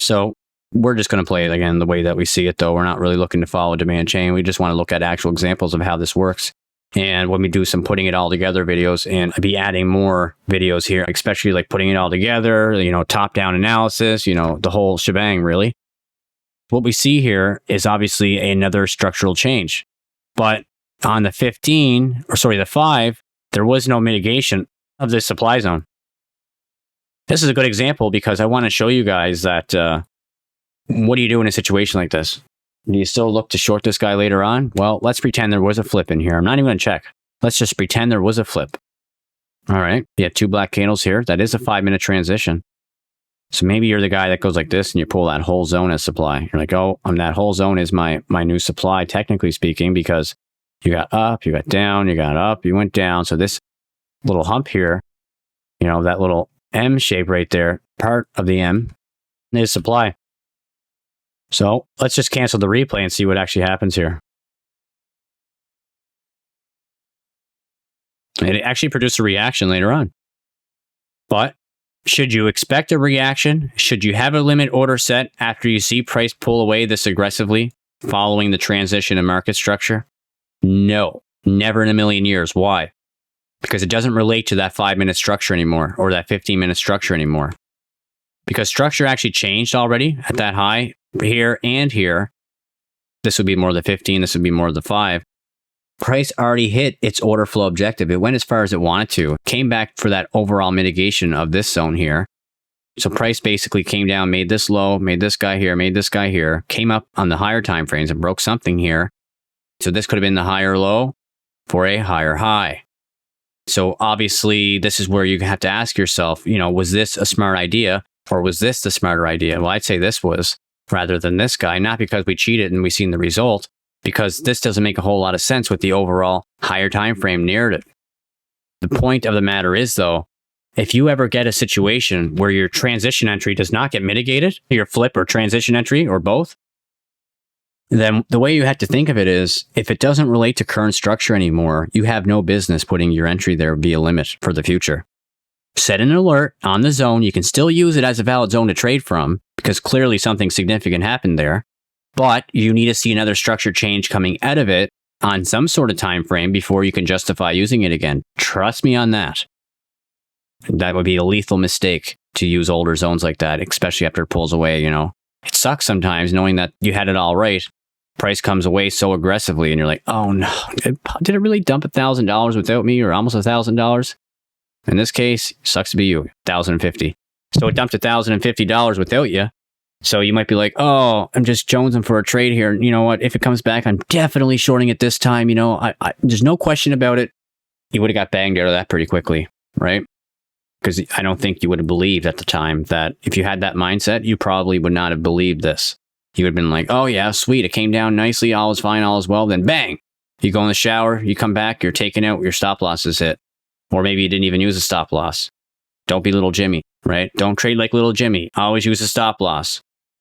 So we're just going to play it again the way that we see it, though. We're not really looking to follow a demand chain. We just want to look at actual examples of how this works. And when we do some putting it all together videos, and I'll be adding more videos here, especially like putting it all together, top-down analysis, the whole shebang, really. What we see here is obviously another structural change. But on the 5, there was no mitigation of this supply zone. This is a good example because I want to show you guys that what do you do in a situation like this? Do you still look to short this guy later on? Well, let's pretend there was a flip in here. I'm not even going to check. Let's just pretend there was a flip. All right. You have 2 black candles here. That is a 5-minute transition. So maybe you're the guy that goes like this and you pull that whole zone as supply. You're like, oh, that whole zone is my new supply, technically speaking, because you got up, you got down, you got up, you went down. So this little hump here, that little M shape right there, part of the M is supply. So let's just cancel the replay and see what actually happens here. It actually produced a reaction later on. But should you expect a reaction? Should you have a limit order set after you see price pull away this aggressively following the transition in market structure? No, never in a million years. Why? Because it doesn't relate to that 5-minute structure anymore or that 15-minute structure anymore. Because structure actually changed already at that high here and here. This would be more the 15, this would be more the 5. Price already hit its order flow objective. It went as far as it wanted to. Came back for that overall mitigation of this zone here. So price basically came down, made this low, made this guy here, made this guy here, came up on the higher time frames and broke something here. So this could have been the higher low for a higher high. So obviously this is where you have to ask yourself, was this a smart idea or was this the smarter idea? Well, I'd say this was rather than this guy, not because we cheated and we've seen the result, because this doesn't make a whole lot of sense with the overall higher time frame narrative. The point of the matter is, though, if you ever get a situation where your transition entry does not get mitigated, your flip or transition entry or both, then the way you have to think of it is, if it doesn't relate to current structure anymore, you have no business putting your entry there via limit for the future. Set an alert on the zone. You can still use it as a valid zone to trade from because clearly something significant happened there. But you need to see another structure change coming out of it on some sort of time frame before you can justify using it again. Trust me on that. That would be a lethal mistake to use older zones like that, especially after it pulls away, It sucks sometimes knowing that you had it all right. Price comes away so aggressively and you're like, oh no, did it really dump $1,000 without me or almost $1,000? In this case, sucks to be you, $1,050. So it dumped $1,050 without you. So you might be like, oh, I'm just jonesing for a trade here. You know what? If it comes back, I'm definitely shorting it this time. There's no question about it. You would have got banged out of that pretty quickly, right? Because I don't think you would have believed at the time that if you had that mindset, you probably would not have believed this. You would have been like, oh yeah, sweet. It came down nicely. All is fine. All is well. Then bang, you go in the shower, you come back, you're taking out, your stop loss is hit. Or maybe you didn't even use a stop loss. Don't be little Jimmy, right? Don't trade like little Jimmy. Always use a stop loss.